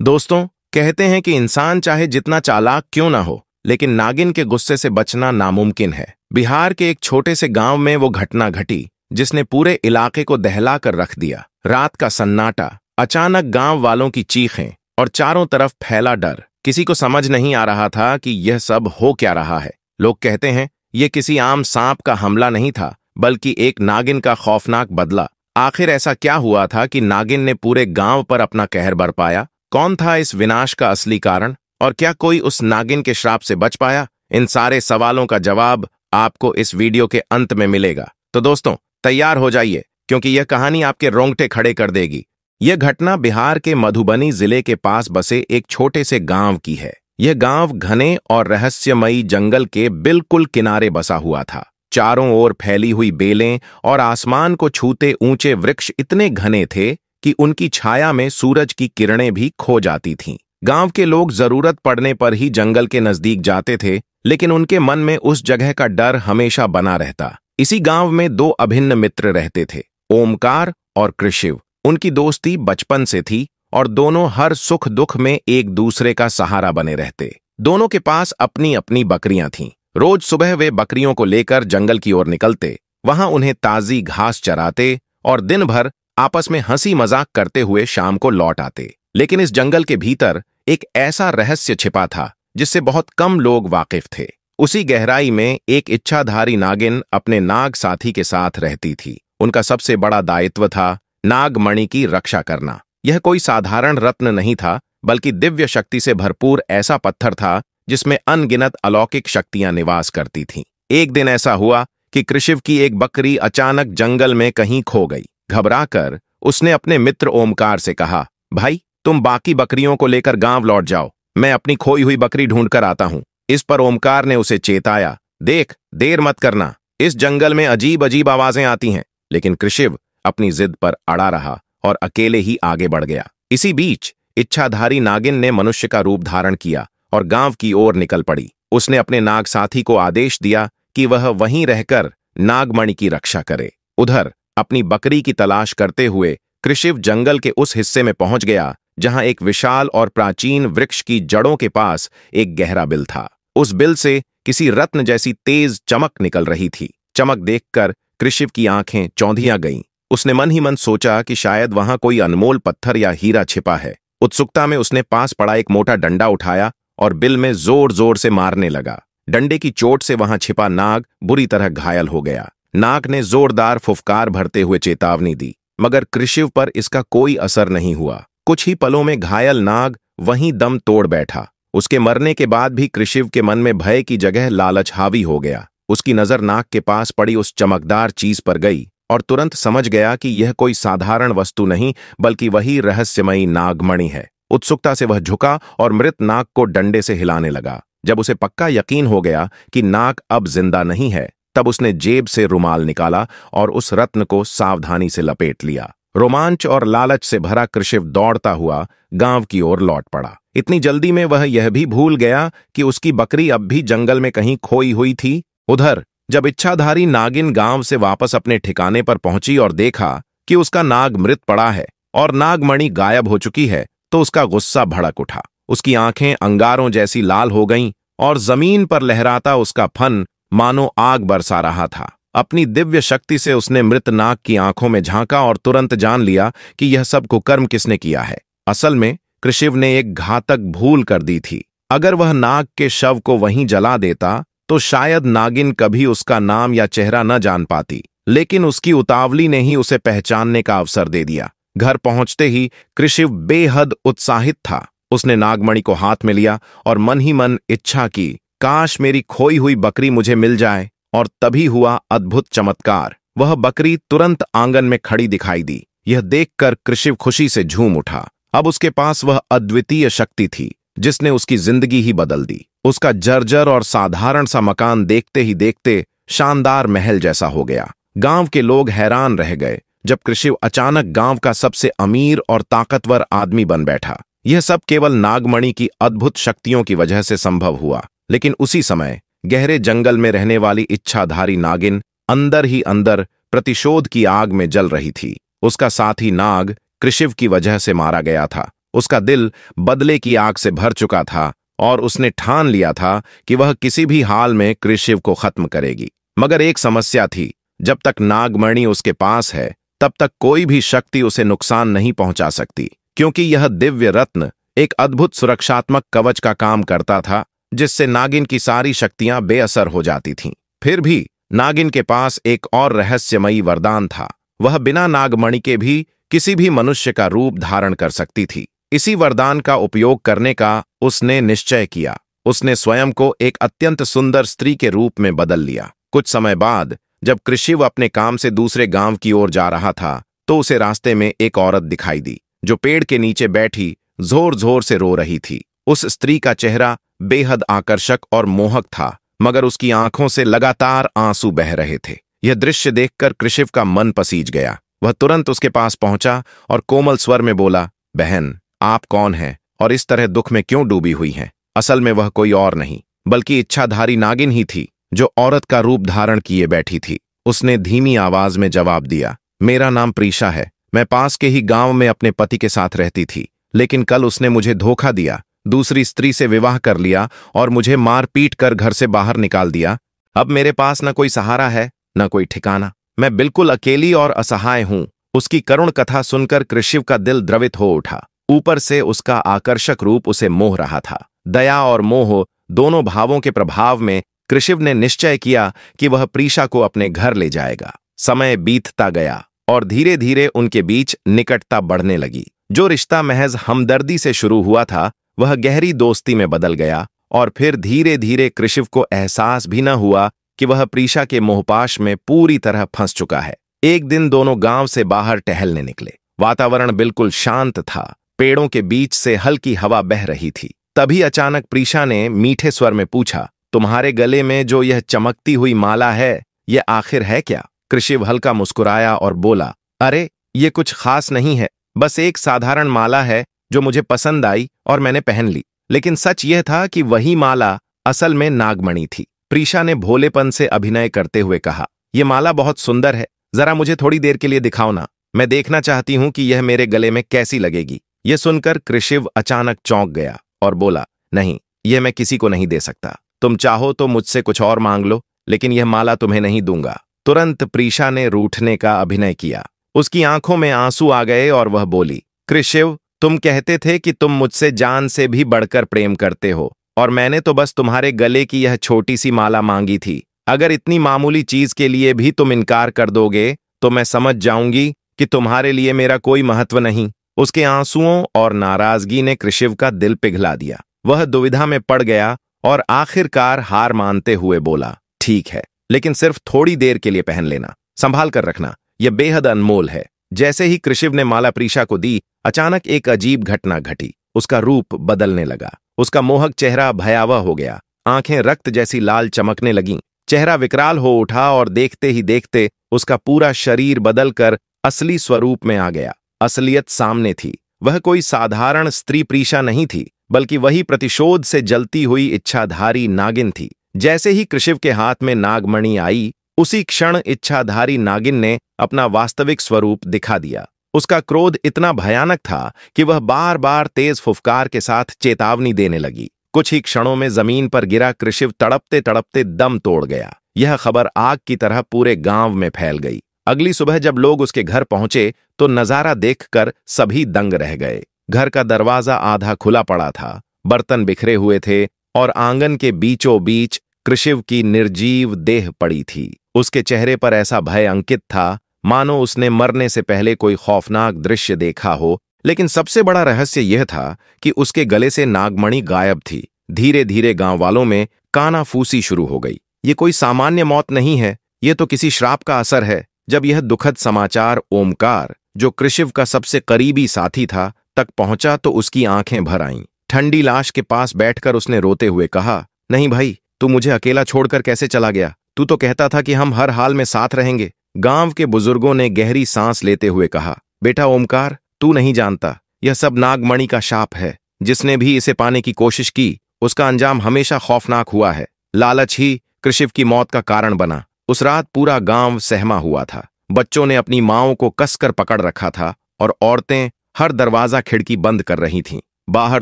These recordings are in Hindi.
दोस्तों, कहते हैं कि इंसान चाहे जितना चालाक क्यों ना हो, लेकिन नागिन के गुस्से से बचना नामुमकिन है। बिहार के एक छोटे से गांव में वो घटना घटी जिसने पूरे इलाके को दहला कर रख दिया। रात का सन्नाटा, अचानक गांव वालों की चीखें और चारों तरफ फैला डर। किसी को समझ नहीं आ रहा था कि यह सब हो क्या रहा है। लोग कहते हैं यह किसी आम सांप का हमला नहीं था, बल्कि एक नागिन का खौफनाक बदला। आखिर ऐसा क्या हुआ था कि नागिन ने पूरे गांव पर अपना कहर बरपाया? कौन था इस विनाश का असली कारण, और क्या कोई उस नागिन के श्राप से बच पाया? इन सारे सवालों का जवाब आपको इस वीडियो के अंत में मिलेगा। तो दोस्तों, तैयार हो जाइए, क्योंकि यह कहानी आपके रोंगटे खड़े कर देगी। यह घटना बिहार के मधुबनी जिले के पास बसे एक छोटे से गांव की है। यह गांव घने और रहस्यमयी जंगल के बिल्कुल किनारे बसा हुआ था। चारों ओर फैली हुई बेलें और आसमान को छूते ऊंचे वृक्ष इतने घने थे कि उनकी छाया में सूरज की किरणें भी खो जाती थीं। गांव के लोग जरूरत पड़ने पर ही जंगल के नजदीक जाते थे, लेकिन उनके मन में उस जगह का डर हमेशा बना रहता। इसी गांव में दो अभिन्न मित्र रहते थे, ओमकार और कृषिव। उनकी दोस्ती बचपन से थी और दोनों हर सुख दुख में एक दूसरे का सहारा बने रहते। दोनों के पास अपनी अपनी बकरियां थीं। रोज सुबह वे बकरियों को लेकर जंगल की ओर निकलते, वहां उन्हें ताजी घास चराते और दिन भर आपस में हंसी मजाक करते हुए शाम को लौट आते। लेकिन इस जंगल के भीतर एक ऐसा रहस्य छिपा था जिससे बहुत कम लोग वाकिफ थे। उसी गहराई में एक इच्छाधारी नागिन अपने नाग साथी के साथ रहती थी। उनका सबसे बड़ा दायित्व था नागमणि की रक्षा करना। यह कोई साधारण रत्न नहीं था, बल्कि दिव्य शक्ति से भरपूर ऐसा पत्थर था जिसमें अनगिनत अलौकिक शक्तियां निवास करती थीं। एक दिन ऐसा हुआ कि कृषिव की एक बकरी अचानक जंगल में कहीं खो गई। घबराकर उसने अपने मित्र ओमकार से कहा, भाई, तुम बाकी बकरियों को लेकर गांव लौट जाओ, मैं अपनी खोई हुई बकरी ढूंढकर आता हूं। इस पर ओमकार ने उसे चेताया, देख, देर मत करना, इस जंगल में अजीब अजीब आवाजें आती हैं। लेकिन कृषिव अपनी जिद पर अड़ा रहा और अकेले ही आगे बढ़ गया। इसी बीच इच्छाधारी नागिन ने मनुष्य का रूप धारण किया और गांव की ओर निकल पड़ी। उसने अपने नाग साथी को आदेश दिया कि वह वहीं रहकर नागमणि की रक्षा करे। उधर अपनी बकरी की तलाश करते हुए कृषिव जंगल के उस हिस्से में पहुंच गया जहां एक विशाल और प्राचीन वृक्ष की जड़ों के पास एक गहरा बिल था। उस बिल से किसी रत्न जैसी तेज चमक निकल रही थी। चमक देखकर कृषिव की आंखें चौंधिया गईं। उसने मन ही मन सोचा कि शायद वहां कोई अनमोल पत्थर या हीरा छिपा है। उत्सुकता में उसने पास पड़ा एक मोटा डंडा उठाया और बिल में जोर जोर से मारने लगा। डंडे की चोट से वहां छिपा नाग बुरी तरह घायल हो गया। नाग ने जोरदार फुफकार भरते हुए चेतावनी दी, मगर कृषिव पर इसका कोई असर नहीं हुआ। कुछ ही पलों में घायल नाग वहीं दम तोड़ बैठा। उसके मरने के बाद भी कृषिव के मन में भय की जगह लालच हावी हो गया। उसकी नजर नाग के पास पड़ी उस चमकदार चीज पर गई और तुरंत समझ गया कि यह कोई साधारण वस्तु नहीं, बल्कि वही रहस्यमयी नागमणि है। उत्सुकता से वह झुका और मृत नाग को डंडे से हिलाने लगा। जब उसे पक्का यकीन हो गया कि नाग अब जिंदा नहीं है, तब उसने जेब से रुमाल निकाला और उस रत्न को सावधानी से लपेट लिया। रोमांच और लालच से भरा कृषिव दौड़ता हुआ गांव की ओर लौट पड़ा। इतनी जल्दी में वह यह भी भूल गया कि उसकी बकरी अब भी जंगल में कहीं खोई हुई थी। उधर जब इच्छाधारी नागिन गांव से वापस अपने ठिकाने पर पहुंची और देखा कि उसका नाग मृत पड़ा है और नागमणि गायब हो चुकी है, तो उसका गुस्सा भड़क उठा। उसकी आंखें अंगारों जैसी लाल हो गईं और जमीन पर लहराता उसका फन मानो आग बरसा रहा था। अपनी दिव्य शक्ति से उसने मृत नाग की आंखों में झांका और तुरंत जान लिया कि यह सब कुकर्म किसने किया है। असल में कृषिव ने एक घातक भूल कर दी थी। अगर वह नाग के शव को वहीं जला देता तो शायद नागिन कभी उसका नाम या चेहरा न जान पाती, लेकिन उसकी उतावली ने ही उसे पहचानने का अवसर दे दिया। घर पहुंचते ही कृषिव बेहद उत्साहित था। उसने नागमणि को हाथ में लिया और मन ही मन इच्छा की, काश मेरी खोई हुई बकरी मुझे मिल जाए। और तभी हुआ अद्भुत चमत्कार। वह बकरी तुरंत आंगन में खड़ी दिखाई दी। यह देखकर कृषिव खुशी से झूम उठा। अब उसके पास वह अद्वितीय शक्ति थी जिसने उसकी जिंदगी ही बदल दी। उसका जर्जर और साधारण सा मकान देखते ही देखते शानदार महल जैसा हो गया। गांव के लोग हैरान रह गए जब कृषिव अचानक गांव का सबसे अमीर और ताकतवर आदमी बन बैठा। यह सब केवल नागमणि की अद्भुत शक्तियों की वजह से संभव हुआ। लेकिन उसी समय गहरे जंगल में रहने वाली इच्छाधारी नागिन अंदर ही अंदर प्रतिशोध की आग में जल रही थी। उसका साथी नाग कृषिव की वजह से मारा गया था उसका दिल बदले की आग से भर चुका था और उसने ठान लिया था कि वह किसी भी हाल में कृषिव को खत्म करेगी। मगर एक समस्या थी, जब तक नागमणि उसके पास है तब तक कोई भी शक्ति उसे नुकसान नहीं पहुंचा सकती, क्योंकि यह दिव्य रत्न एक अद्भुत सुरक्षात्मक कवच का काम करता था जिससे नागिन की सारी शक्तियां बेअसर हो जाती थीं। फिर भी नागिन के पास एक और रहस्यमयी वरदान था। वह बिना नागमणि के भी किसी भी मनुष्य का रूप धारण कर सकती थी। इसी वरदान का उपयोग करने का उसने निश्चय किया। उसने स्वयं को एक अत्यंत सुंदर स्त्री के रूप में बदल लिया। कुछ समय बाद जब कृषिव अपने काम से दूसरे गांव की ओर जा रहा था तो उसे रास्ते में एक औरत दिखाई दी जो पेड़ के नीचे बैठी जोर जोर से रो रही थी। उस स्त्री का चेहरा बेहद आकर्षक और मोहक था, मगर उसकी आंखों से लगातार आंसू बह रहे थे। यह दृश्य देखकर कृषिव का मन पसीज गया। वह तुरंत उसके पास पहुंचा और कोमल स्वर में बोला, बहन, आप कौन हैं और इस तरह दुख में क्यों डूबी हुई हैं? असल में वह कोई और नहीं बल्कि इच्छाधारी नागिन ही थी जो औरत का रूप धारण किए बैठी थी। उसने धीमी आवाज में जवाब दिया, मेरा नाम प्रीशा है। मैं पास के ही गांव में अपने पति के साथ रहती थी, लेकिन कल उसने मुझे धोखा दिया, दूसरी स्त्री से विवाह कर लिया और मुझे मार पीट कर घर से बाहर निकाल दिया। अब मेरे पास न कोई सहारा है न कोई ठिकाना। मैं बिल्कुल अकेली और असहाय हूं। उसकी करुण कथा सुनकर कृषिव का दिल द्रवित हो उठा। ऊपर से उसका आकर्षक रूप उसे मोह रहा था। दया और मोह दोनों भावों के प्रभाव में कृषिव ने निश्चय किया कि वह प्रीशा को अपने घर ले जाएगा। समय बीतता गया और धीरे धीरे उनके बीच निकटता बढ़ने लगी। जो रिश्ता महज हमदर्दी से शुरू हुआ था वह गहरी दोस्ती में बदल गया और फिर धीरे धीरे कृषिव को एहसास भी न हुआ कि वह प्रीशा के मोहपाश में पूरी तरह फंस चुका है। एक दिन दोनों गांव से बाहर टहलने निकले। वातावरण बिल्कुल शांत था। पेड़ों के बीच से हल्की हवा बह रही थी। तभी अचानक प्रीशा ने मीठे स्वर में पूछा, तुम्हारे गले में जो यह चमकती हुई माला है, यह आखिर है क्या? कृषिव हल्का मुस्कुराया और बोला, अरे ये कुछ खास नहीं है, बस एक साधारण माला है जो मुझे पसंद आई और मैंने पहन ली। लेकिन सच यह था कि वही माला असल में नागमणि थी। प्रीशा ने भोलेपन से अभिनय करते हुए कहा, यह माला बहुत सुंदर है, जरा मुझे थोड़ी देर के लिए दिखाओ ना। मैं देखना चाहती हूं कि यह मेरे गले में कैसी लगेगी। यह सुनकर कृषिव अचानक चौंक गया और बोला, नहीं, यह मैं किसी को नहीं दे सकता। तुम चाहो तो मुझसे कुछ और मांग लो, लेकिन यह माला तुम्हें नहीं दूंगा। तुरंत प्रीशा ने रूठने का अभिनय किया। उसकी आंखों में आंसू आ गए और वह बोली, कृषिव, तुम कहते थे कि तुम मुझसे जान से भी बढ़कर प्रेम करते हो और मैंने तो बस तुम्हारे गले की यह छोटी सी माला मांगी थी। अगर इतनी मामूली चीज के लिए भी तुम इनकार कर दोगे तो मैं समझ जाऊंगी कि तुम्हारे लिए मेरा कोई महत्व नहीं। उसके आंसुओं और नाराजगी ने कृषिव का दिल पिघला दिया। वह दुविधा में पड़ गया और आखिरकार हार मानते हुए बोला, ठीक है, लेकिन सिर्फ थोड़ी देर के लिए पहन लेना, संभाल कर रखना, यह बेहद अनमोल है। जैसे ही कृषिव ने माला प्रीशा को दी, अचानक एक अजीब घटना घटी। उसका रूप बदलने लगा। उसका मोहक चेहरा भयावह हो गया। आंखें रक्त जैसी लाल चमकने लगीं। चेहरा विकराल हो उठा और देखते ही देखते उसका पूरा शरीर बदलकर असली स्वरूप में आ गया। असलियत सामने थी। वह कोई साधारण स्त्री प्रीशा नहीं थी, बल्कि वही प्रतिशोध से जलती हुई इच्छाधारी नागिन थी। जैसे ही कृषिव के हाथ में नागमणि आई, उसी क्षण इच्छाधारी नागिन ने अपना वास्तविक स्वरूप दिखा दिया। उसका क्रोध इतना भयानक था कि वह बार बार तेज फुफकार के साथ चेतावनी देने लगी। कुछ ही क्षणों में जमीन पर गिरा कृषिव तड़पते तड़पते दम तोड़ गया। यह खबर आग की तरह पूरे गांव में फैल गई। अगली सुबह जब लोग उसके घर पहुंचे तो नजारा देखकर सभी दंग रह गए। घर का दरवाजा आधा खुला पड़ा था, बर्तन बिखरे हुए थे और आंगन के बीचों बीच कृषिव की निर्जीव देह पड़ी थी। उसके चेहरे पर ऐसा भय अंकित था मानो उसने मरने से पहले कोई खौफनाक दृश्य देखा हो। लेकिन सबसे बड़ा रहस्य यह था कि उसके गले से नागमणि गायब थी। धीरे धीरे गांव वालों में कानाफूसी शुरू हो गई। ये कोई सामान्य मौत नहीं है, ये तो किसी श्राप का असर है। जब यह दुखद समाचार ओमकार, जो कृषिव का सबसे करीबी साथी था, तक पहुंचा तो उसकी आंखें भर आईं। ठंडी लाश के पास बैठकर उसने रोते हुए कहा, नहीं भाई, तू मुझे अकेला छोड़कर कैसे चला गया? तू तो कहता था कि हम हर हाल में साथ रहेंगे। गांव के बुजुर्गों ने गहरी सांस लेते हुए कहा, बेटा ओमकार, तू नहीं जानता, यह सब नागमणि का शाप है। जिसने भी इसे पाने की कोशिश की, उसका अंजाम हमेशा खौफनाक हुआ है। लालच ही कृषिव की मौत का कारण बना। उस रात पूरा गांव सहमा हुआ था। बच्चों ने अपनी माओं को कसकर पकड़ रखा था और औरतें हर दरवाजा खिड़की बंद कर रही थीं। बाहर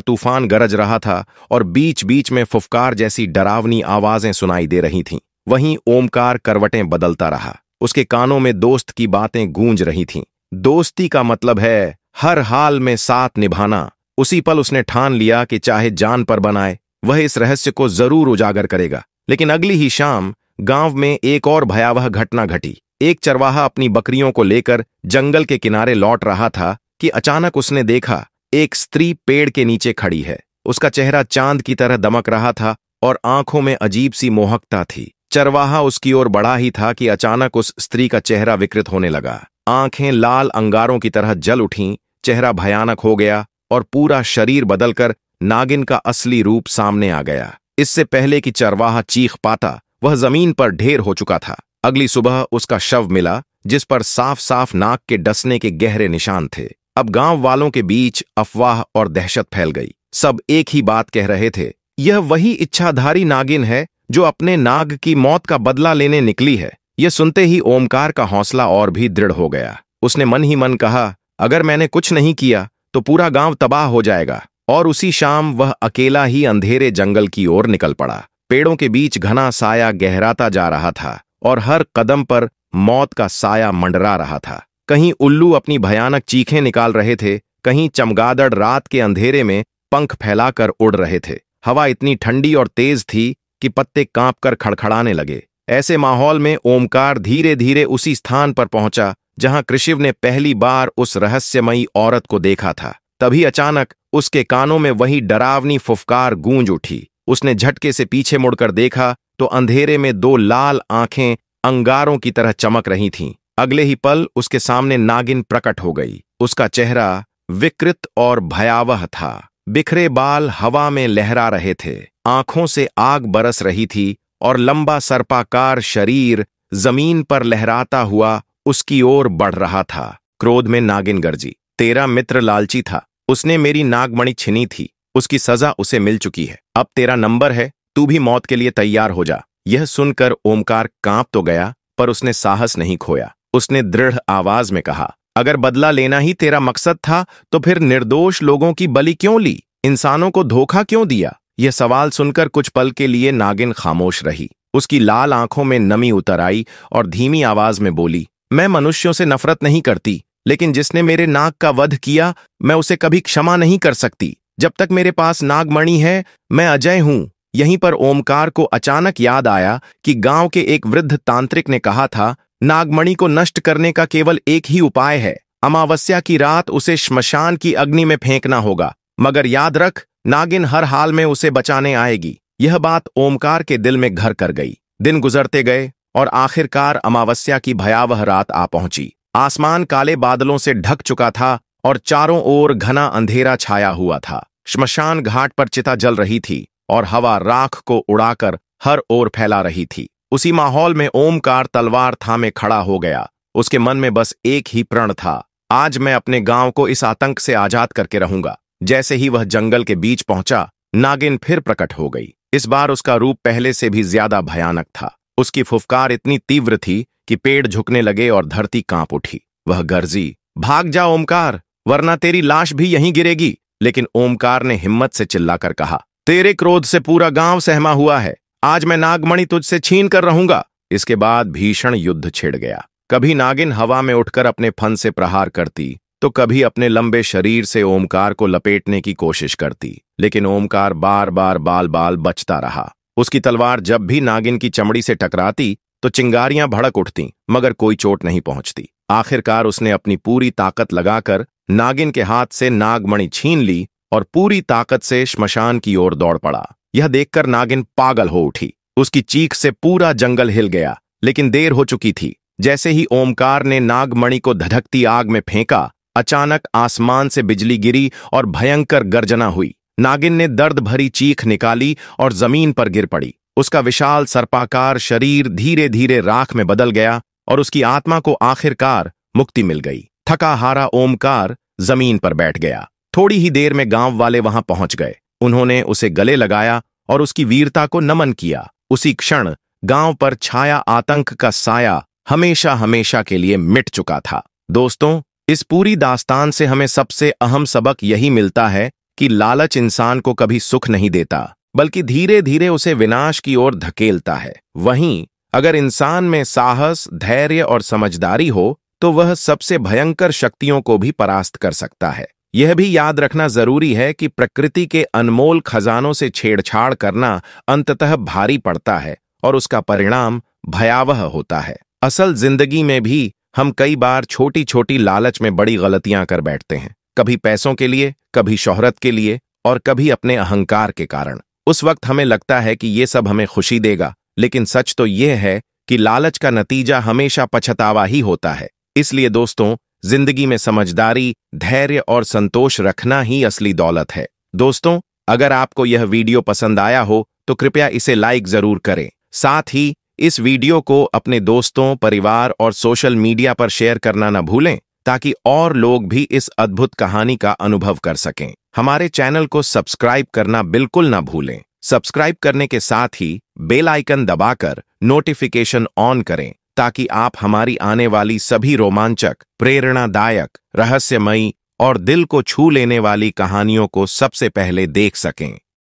तूफान गरज रहा था और बीच बीच में फुफकार जैसी डरावनी आवाजें सुनाई दे रही थीं। वहीं ओमकार करवटें बदलता रहा। उसके कानों में दोस्त की बातें गूंज रही थीं। दोस्ती का मतलब है हर हाल में साथ निभाना। उसी पल उसने ठान लिया कि चाहे जान पर बनाए वह इस रहस्य को जरूर उजागर करेगा। लेकिन अगली ही शाम गांव में एक और भयावह घटना घटी। एक चरवाहा अपनी बकरियों को लेकर जंगल के किनारे लौट रहा था कि अचानक उसने देखा एक स्त्री पेड़ के नीचे खड़ी है। उसका चेहरा चांद की तरह दमक रहा था और आंखों में अजीब सी मोहकता थी। चरवाहा उसकी ओर बढ़ा ही था कि अचानक उस स्त्री का चेहरा विकृत होने लगा। आंखें लाल अंगारों की तरह जल उठीं, चेहरा भयानक हो गया और पूरा शरीर बदलकर नागिन का असली रूप सामने आ गया। इससे पहले कि चरवाहा चीख पाता वह जमीन पर ढेर हो चुका था। अगली सुबह उसका शव मिला जिस पर साफ साफ नाग के डसने के गहरे निशान थे। अब गांव वालों के बीच अफवाह और दहशत फैल गई। सब एक ही बात कह रहे थे, यह वही इच्छाधारी नागिन है जो अपने नाग की मौत का बदला लेने निकली है। यह सुनते ही ओमकार का हौसला और भी दृढ़ हो गया। उसने मन ही मन कहा, अगर मैंने कुछ नहीं किया तो पूरा गांव तबाह हो जाएगा। और उसी शाम वह अकेला ही अंधेरे जंगल की ओर निकल पड़ा। पेड़ों के बीच घना साया गहराता जा रहा था और हर कदम पर मौत का साया मंडरा रहा था। कहीं उल्लू अपनी भयानक चीखें निकाल रहे थे, कहीं चमगादड़ रात के अंधेरे में पंख फैलाकर उड़ रहे थे। हवा इतनी ठंडी और तेज थी कि पत्ते कांपकर खड़खड़ाने लगे। ऐसे माहौल में ओमकार धीरे धीरे उसी स्थान पर पहुंचा जहां कृषिव ने पहली बार उस रहस्यमयी औरत को देखा था। तभी अचानक उसके कानों में वही डरावनी फुफकार गूंज उठी। उसने झटके से पीछे मुड़कर देखा तो अंधेरे में दो लाल आंखें अंगारों की तरह चमक रही थीं। अगले ही पल उसके सामने नागिन प्रकट हो गई। उसका चेहरा विकृत और भयावह था। बिखरे बाल हवा में लहरा रहे थे, आंखों से आग बरस रही थी और लंबा सर्पाकार शरीर जमीन पर लहराता हुआ उसकी ओर बढ़ रहा था। क्रोध में नागिन गर्जी, तेरा मित्र लालची था, उसने मेरी नागमणि छिनी थी, उसकी सजा उसे मिल चुकी है। अब तेरा नंबर है, तू भी मौत के लिए तैयार हो जा। यह सुनकर ओमकार कांप तो गया पर उसने साहस नहीं खोया। उसने दृढ़ आवाज में कहा, अगर बदला लेना ही तेरा मकसद था तो फिर निर्दोष लोगों की बलि क्यों ली, इंसानों को धोखा क्यों दिया? यह सवाल सुनकर कुछ पल के लिए नागिन खामोश रही। उसकी लाल आंखों में नमी उतर आई और धीमी आवाज में बोली, मैं मनुष्यों से नफरत नहीं करती, लेकिन जिसने मेरे नाग का वध किया मैं उसे कभी क्षमा नहीं कर सकती। जब तक मेरे पास नागमणि है मैं अजय हूं। यहीं पर ओमकार को अचानक याद आया कि गांव के एक वृद्ध तांत्रिक ने कहा था, नागमणि को नष्ट करने का केवल एक ही उपाय है, अमावस्या की रात उसे श्मशान की अग्नि में फेंकना होगा। मगर याद रख, नागिन हर हाल में उसे बचाने आएगी। यह बात ओमकार के दिल में घर कर गई। दिन गुजरते गए और आखिरकार अमावस्या की भयावह रात आ पहुंची। आसमान काले बादलों से ढक चुका था और चारों ओर घना अंधेरा छाया हुआ था। श्मशान घाट पर चिता जल रही थी और हवा राख को उड़ाकर हर ओर फैला रही थी। उसी माहौल में ओमकार तलवार थामे खड़ा हो गया। उसके मन में बस एक ही प्रण था, आज मैं अपने गांव को इस आतंक से आजाद करके रहूंगा। जैसे ही वह जंगल के बीच पहुंचा, नागिन फिर प्रकट हो गई। इस बार उसका रूप पहले से भी ज्यादा भयानक था। उसकी फुफकार इतनी तीव्र थी कि पेड़ झुकने लगे और धरती कांप उठी। वह गर्जी, भाग जा ओमकार, वरना तेरी लाश भी यहीं गिरेगी। लेकिन ओमकार ने हिम्मत से चिल्लाकर कहा, तेरे क्रोध से पूरा गांव सहमा हुआ है, आज मैं नागमणि तुझसे छीन कर रहूंगा। इसके बाद भीषण युद्ध छिड़ गया। कभी नागिन हवा में उठकर अपने फन से प्रहार करती तो कभी अपने लंबे शरीर से ओमकार को लपेटने की कोशिश करती, लेकिन ओमकार बार बार बाल बाल बचता रहा। उसकी तलवार जब भी नागिन की चमड़ी से टकराती तो चिंगारियां भड़क उठतीं, मगर कोई चोट नहीं पहुंचती। आखिरकार उसने अपनी पूरी ताकत लगाकर नागिन के हाथ से नागमणि छीन ली और पूरी ताकत से श्मशान की ओर दौड़ पड़ा। यह देखकर नागिन पागल हो उठी। उसकी चीख से पूरा जंगल हिल गया, लेकिन देर हो चुकी थी। जैसे ही ओमकार ने नागमणि को धधकती आग में फेंका, अचानक आसमान से बिजली गिरी और भयंकर गर्जना हुई। नागिन ने दर्द भरी चीख निकाली और जमीन पर गिर पड़ी। उसका विशाल सर्पाकार शरीर धीरे धीरे राख में बदल गया और उसकी आत्मा को आखिरकार मुक्ति मिल गई। थका हारा ओमकार जमीन पर बैठ गया। थोड़ी ही देर में गांव वाले वहां पहुंच गए। उन्होंने उसे गले लगाया और उसकी वीरता को नमन किया। उसी क्षण गांव पर छाया आतंक का साया हमेशा हमेशा के लिए मिट चुका था। दोस्तों, इस पूरी दास्तान से हमें सबसे अहम सबक यही मिलता है कि लालच इंसान को कभी सुख नहीं देता, बल्कि धीरे धीरे उसे विनाश की ओर धकेलता है। वहीं अगर इंसान में साहस, धैर्य और समझदारी हो तो वह सबसे भयंकर शक्तियों को भी परास्त कर सकता है। यह भी याद रखना जरूरी है कि प्रकृति के अनमोल खजानों से छेड़छाड़ करना अंततः भारी पड़ता है और उसका परिणाम भयावह होता है। असल जिंदगी में भी हम कई बार छोटी छोटी लालच में बड़ी गलतियां कर बैठते हैं, कभी पैसों के लिए, कभी शोहरत के लिए और कभी अपने अहंकार के कारण। उस वक्त हमें लगता है कि ये सब हमें खुशी देगा, लेकिन सच तो यह है कि लालच का नतीजा हमेशा पछतावा ही होता है। इसलिए दोस्तों, जिंदगी में समझदारी, धैर्य और संतोष रखना ही असली दौलत है। दोस्तों, अगर आपको यह वीडियो पसंद आया हो तो कृपया इसे लाइक जरूर करें। साथ ही इस वीडियो को अपने दोस्तों, परिवार और सोशल मीडिया पर शेयर करना न भूलें, ताकि और लोग भी इस अद्भुत कहानी का अनुभव कर सकें। हमारे चैनल को सब्सक्राइब करना बिल्कुल न भूलें। सब्सक्राइब करने के साथ ही बेल आइकन दबाकर नोटिफिकेशन ऑन करें, ताकि आप हमारी आने वाली सभी रोमांचक, प्रेरणादायक, रहस्यमयी और दिल को छू लेने वाली कहानियों को सबसे पहले देख सकें।